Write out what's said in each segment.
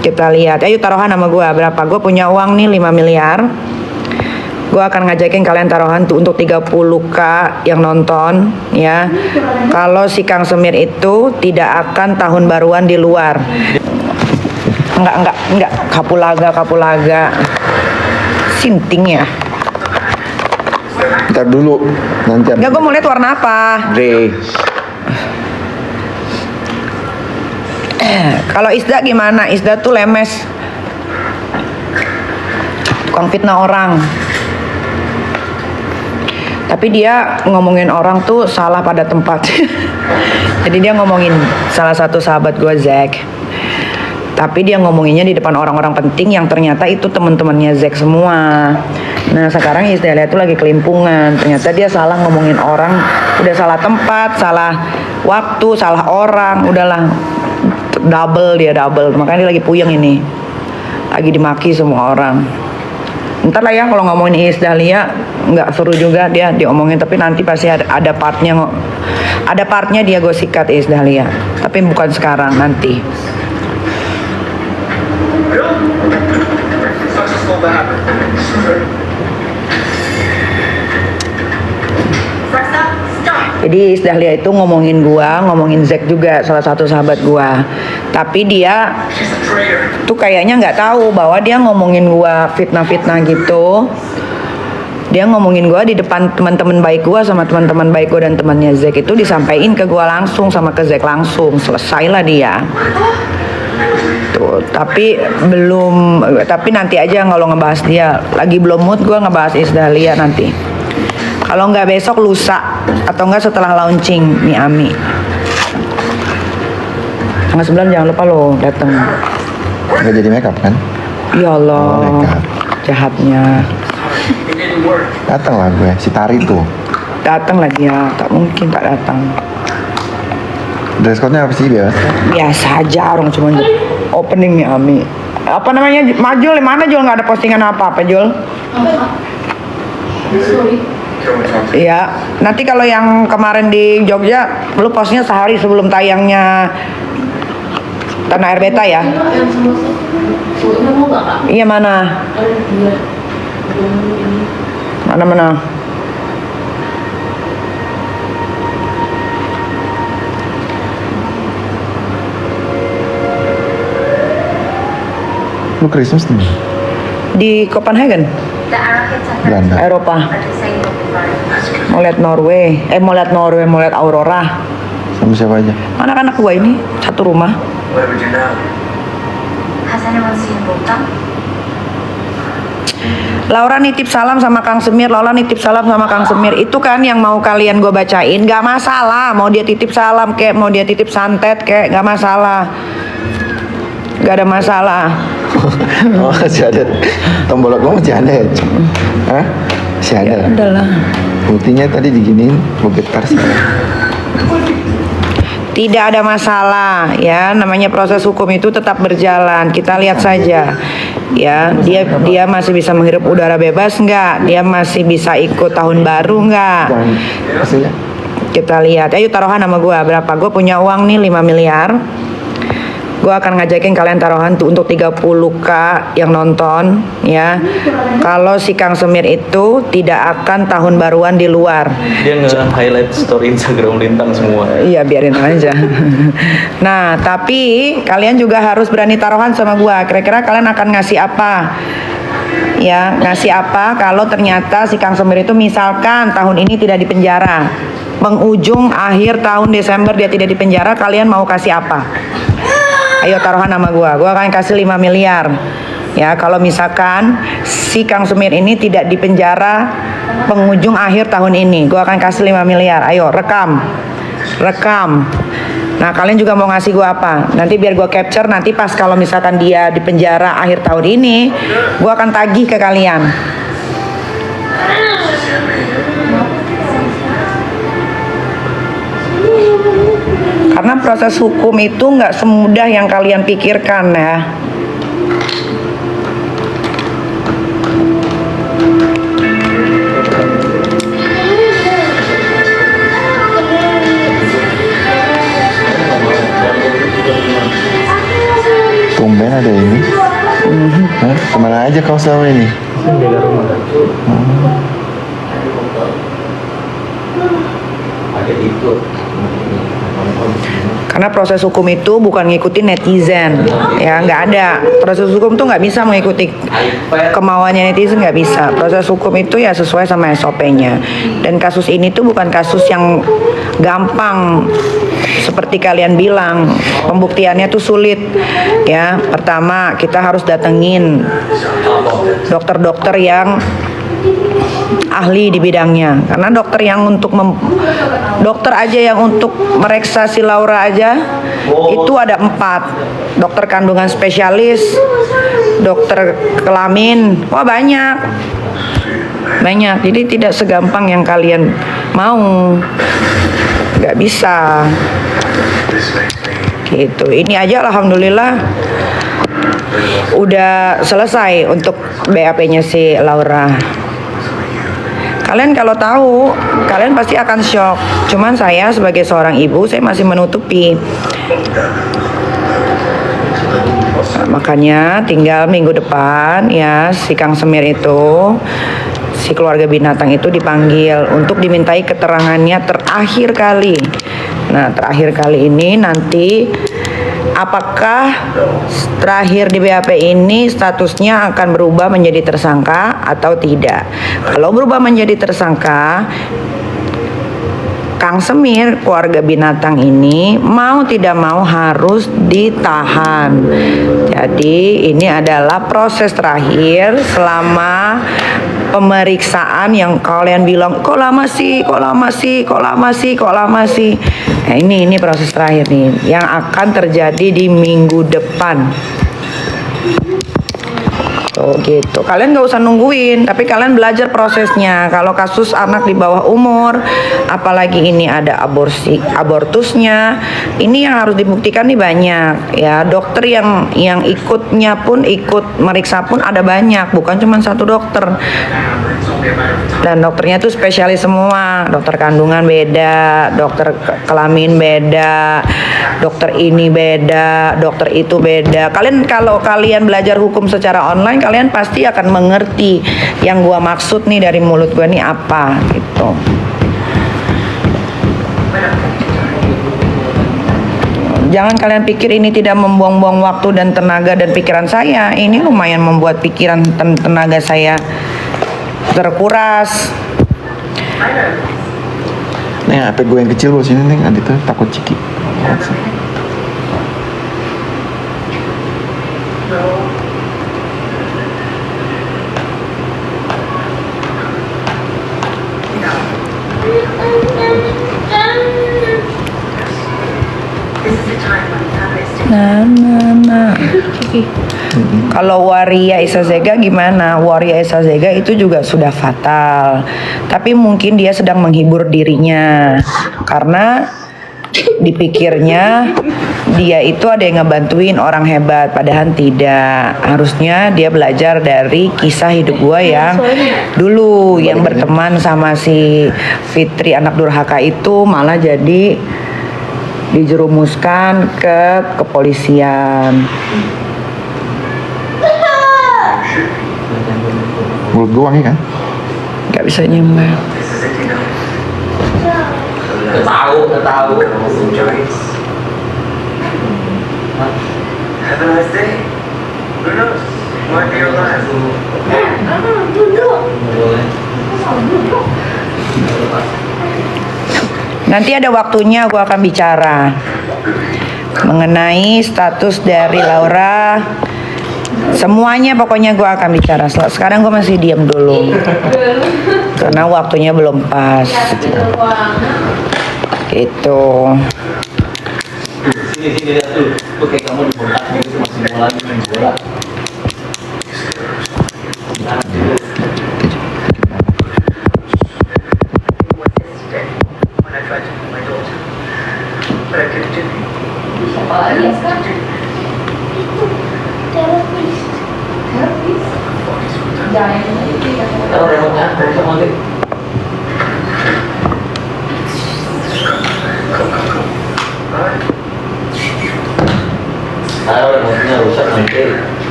Kita lihat, ayo taruhan sama gue berapa. Gue punya uang nih 5 miliar. Gue akan ngajakin kalian taruhan tuh untuk 30k yang nonton ya. Kalau si Kang Semir itu tidak akan tahun baruan di luar. Enggak. Kapulaga. Sinting ya. Ntar dulu, nanti. Enggak, gue mau lihat warna apa. Grey. Kalau Isda gimana? Isda tuh lemes, tukang fitnah orang. Tapi dia ngomongin orang tuh salah pada tempat. Jadi dia ngomongin salah satu sahabat gue, Zack. Tapi dia ngomonginnya di depan orang-orang penting yang ternyata itu teman-temannya Zack semua. Nah sekarang Isda tuh lagi kelimpungan. Ternyata dia salah ngomongin orang, udah salah tempat, salah waktu, salah orang, udahlah. Double. Makanya dia lagi puyeng ini, lagi dimaki semua orang. Ntar lah ya kalau ngomongin Iis Dahlia nggak seru juga dia diomongin, tapi nanti pasti ada partnya dia gue sikat Iis Dahlia, tapi bukan sekarang, nanti. Jadi Iis Dahlia itu ngomongin gua, ngomongin Zack juga, salah satu sahabat gua. Tapi dia tuh kayaknya nggak tahu bahwa dia ngomongin gua fitnah-fitnah gitu. Dia ngomongin gua di depan teman-teman baik gua sama teman-teman baik gua dan temannya Zack itu disampaikan ke gua langsung sama ke Zack langsung. Selesailah dia. Tuh, tapi nanti aja kalau ngebahas dia. Lagi belum mood gua ngebahas Iis Dahlia nanti. Kalau nggak besok lusa atau nggak setelah launching Miami. Tanggal 9 jangan lupa lo datang. Nggak jadi makeup kan? Ya Allah, jahatnya. Datang lah gue, si Tari tuh. Datang lah dia, tak mungkin tak datang. Dress code-nya apa sih biasa? Biasa aja, orang cuma opening Miami. Apa namanya? Majul, mana Jul, nggak ada postingan apa-apa Jul? Iya, nanti kalau yang kemarin di Jogja, lu postnya sehari sebelum tayangnya Tanah Air Beta ya? Iya mana? Mana? Lu Christmas di mana? Di Copenhagen, Belanda. Eropa. Mau lihat Norway, mau lihat Aurora. Sama siapa aja? Anak-anak gua ini satu rumah. Laura nitip salam sama Kang Semir. Itu kan yang mau kalian gue bacain. Gak masalah, mau dia titip salam kek, mau dia titip santet kek, gak masalah. Gak ada masalah. Oh, masih ada. Tombol gue masih ada ya? Hah? Masih ada? Ya udahlah. Buktinya tadi diginiin, gue getar sih. Tidak ada masalah ya, namanya proses hukum itu tetap berjalan. Kita lihat saja ya, dia masih bisa menghirup udara bebas nggak? Dia masih bisa ikut tahun baru nggak? Kita lihat. Ayo taruhan sama gue berapa. Gue punya uang nih 5 miliar. Gue akan ngajakin kalian taruhan tuh untuk 30k yang nonton ya. Kalau si Kang Semir itu tidak akan tahun baruan di luar. Dia nge-highlight story Instagram Lintang semua. Iya, biarin aja. Nah, tapi kalian juga harus berani taruhan sama gue. Kira-kira kalian akan ngasih apa? Ya, ngasih apa kalau ternyata si Kang Semir itu misalkan tahun ini tidak dipenjara. Penghujung akhir tahun Desember dia tidak dipenjara, kalian mau kasih apa? Ayo taruhan sama gue akan kasih 5 miliar. Ya, kalau misalkan si Kang Semir ini tidak dipenjara penghujung akhir tahun ini, gue akan kasih 5 miliar. Ayo rekam. Nah, kalian juga mau ngasih gue apa? Nanti biar gue capture, nanti pas kalau misalkan dia dipenjara akhir tahun ini, gue akan tagih ke kalian. Karena proses hukum itu nggak semudah yang kalian pikirkan ya. tumben ada ini. Hah? Kemana aja kau selama ini? Jaga rumah. Ada ikut. Karena proses hukum itu bukan ngikutin netizen, ya nggak ada. Proses hukum tuh nggak bisa mengikuti kemauannya netizen, nggak bisa. Proses hukum itu ya sesuai sama SOP-nya. Dan kasus ini tuh bukan kasus yang gampang seperti kalian bilang. Pembuktiannya tuh sulit, ya. Pertama kita harus datengin dokter-dokter yang ahli di bidangnya, karena dokter yang untuk dokter aja yang untuk mereksa si Laura aja itu ada 4 dokter kandungan spesialis, dokter kelamin, wah banyak, jadi tidak segampang yang kalian mau, nggak bisa gitu. Ini aja alhamdulillah udah selesai untuk BAP-nya si Laura. Kalian kalau tahu, kalian pasti akan shock. Cuman saya sebagai seorang ibu, saya masih menutupi. Nah, makanya tinggal minggu depan ya si Kang Semir itu, si keluarga binatang itu dipanggil untuk dimintai keterangannya terakhir kali. Nah, terakhir kali ini nanti apakah terakhir di BAP ini statusnya akan berubah menjadi tersangka atau tidak? Kalau berubah menjadi tersangka, Kang Semir, keluarga binatang ini mau tidak mau harus ditahan. Jadi ini adalah proses terakhir selama pemeriksaan yang kalian bilang kok lama sih. Nah, ini proses terakhir nih yang akan terjadi di minggu depan. Tuh gitu. Kalian gak usah nungguin, tapi kalian belajar prosesnya. Kalau kasus anak di bawah umur, apalagi ini ada abortusnya, ini yang harus dibuktikan nih banyak. Ya, dokter yang ikutnya pun ikut meriksa pun ada banyak, bukan cuma satu dokter. Dan dokternya tuh spesialis semua, dokter kandungan beda, dokter kelamin beda, dokter ini beda, dokter itu beda. Kalau kalian belajar hukum secara online, kalian pasti akan mengerti yang gua maksud nih dari mulut gua nih apa gitu. Jangan kalian pikir ini tidak membuang-buang waktu dan tenaga dan pikiran saya. Ini lumayan membuat pikiran dan tenaga saya terkuras. Neng, HP gue yang kecil loh sini Neng, Adi tuh takut ciki. Nah. Kalau Waria Isazega gimana? Waria Isazega itu juga sudah fatal. Tapi mungkin dia sedang menghibur dirinya karena dipikirnya dia itu ada yang ngebantuin orang hebat, padahal tidak. Harusnya dia belajar dari kisah hidup gua yang dulu yang berteman sama si Fitri anak durhaka itu malah jadi dijerumuskan ke kepolisian. Mulut gue wangi kan? Gak bisa nyembah. Tahu. Have a nice day. Who knows? Might be alive. Nanti ada waktunya gue akan bicara mengenai status dari Laura. Semuanya pokoknya gue akan bicara. Sekarang gue masih diam dulu karena waktunya belum pas. Gitu. Sini lihat tuh. Tuh kayak kamu di bola gitu masih mau lagi main bola. When I tried to call my daughter, but I couldn't do it. Tahu remote-nya? Bisa kontak. Tahu remote-nya. He's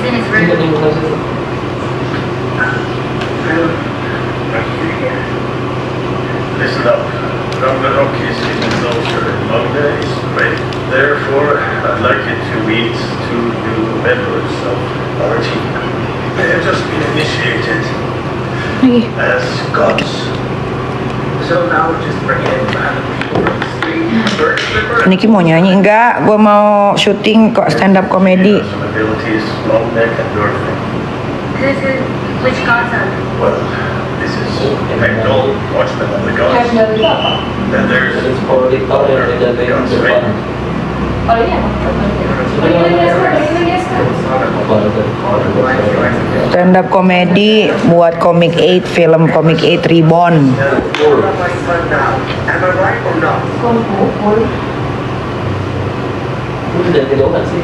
in his Hindi ka room. din mo kasi. Listen up. Ragnarok is in closure. Magda is ready. Therefore, I'd like you to meet two new members of our team. They have just been initiated as gods. So now we're just bringing in random people from the street. Bird flipper. Niki mau nyanyi enggak? Gue mau syuting kok stand up They comedy. have some abilities, long neck and Dorfman. Which godson? Well, this is Hector, watchman of the gods. Then there's It's already taught and Father, nilagay yung God's depan. rain. Stand up comedy buat Comic 8, film Comic 8 Reborn. Am I right or not? Hindi, tigawan sih.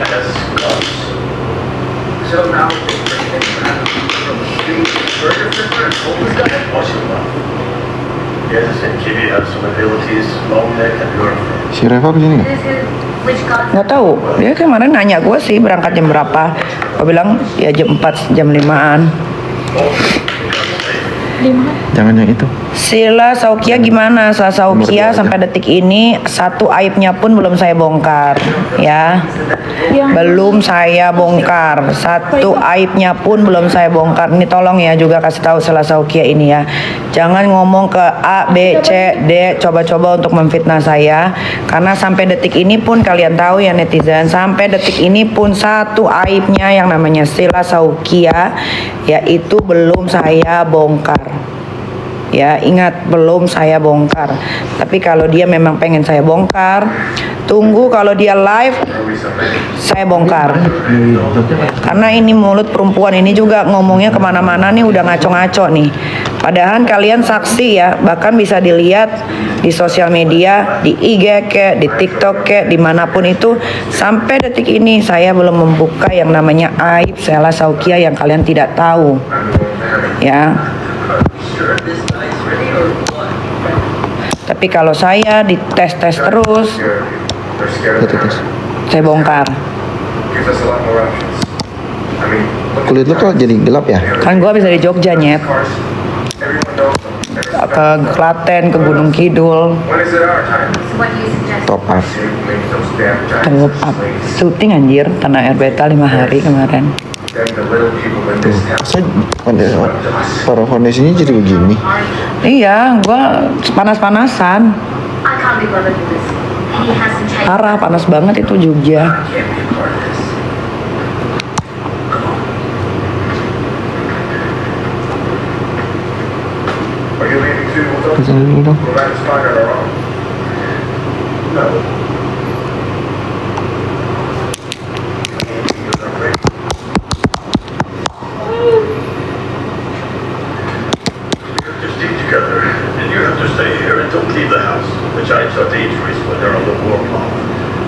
As gods. So now we're just bringing in random people from the street. Burger flipper and homeless guy. Watch him now. Yes, and Kitty have some abilities, long neck and Dorfman. Si Reva kesini nggak? Which godson? Nggak tahu. Dia kemarin nanya gue sih berangkat jam berapa. Gue bilang ya jam 4, jam 5-an. Jangan yang itu. Sila Saukia gimana? Sila Saukia sampai detik ini satu aibnya pun belum saya bongkar, ya. Belum saya bongkar. Satu aibnya pun belum saya bongkar. Ini tolong ya juga kasih tahu Sila Saukia ini ya. Jangan ngomong ke A, B, C, D coba-coba untuk memfitnah saya karena sampai detik ini pun kalian tahu ya netizen, sampai detik ini pun satu aibnya yang namanya Sila Saukia yaitu belum saya bongkar. Ya, ingat belum saya bongkar. Tapi kalau dia memang pengen saya bongkar, tunggu kalau dia live saya bongkar. Karena ini mulut perempuan ini juga ngomongnya kemana-mana nih udah ngaco-ngaco nih. Padahal kalian saksi ya, bahkan bisa dilihat di sosial media, di IG kek, di TikTok kek, dimanapun itu. Sampai detik ini saya belum membuka yang namanya aib Sela Saukia yang kalian tidak tahu. Ya. Tapi kalau saya dites-tes terus, They're scared of Lihat itu. saya bongkar. Gives us a lot more options. I mean, look Kulit lu kok jadi gelap ya? Kan gua bisa di Jogja nyet, cars. Everyone knows them. ke Klaten, ke Gunung Kidul, When is it our time? So what do you suggest? Top up. To make those damn top giants up, slaves. syuting anjir, Tanah Air Beta 5 hari kemarin. Then the little people in this town. Saya para kondisinya jadi begini. Iya, gua panas-panasan, I can't be bothered with this. He has to change. parah panas banget itu Jogja. Can't be a part of this. Are you leaving too? Kita dulu dong. We'll have to find on our own. No. We have to stay together, and you have to stay here and don't leave the house. The giants are dangerous when they're on the war path.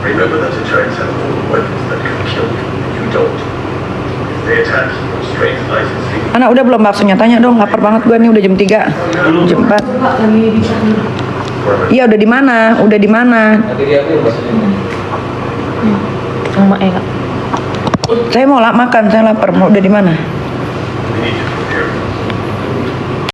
Remember that the giants have all the weapons that can kill you. You don't. If they attack you, straight nice and sleep. Anak udah belum baksonya, tanya dong, lapar banget gua nih udah jam 3, jam 4. Iya udah di mana? Udah di mana? Nanti dia ambil maksudnya. Saya mau makan, saya lapar. Mau udah di mana? We need you to prepare.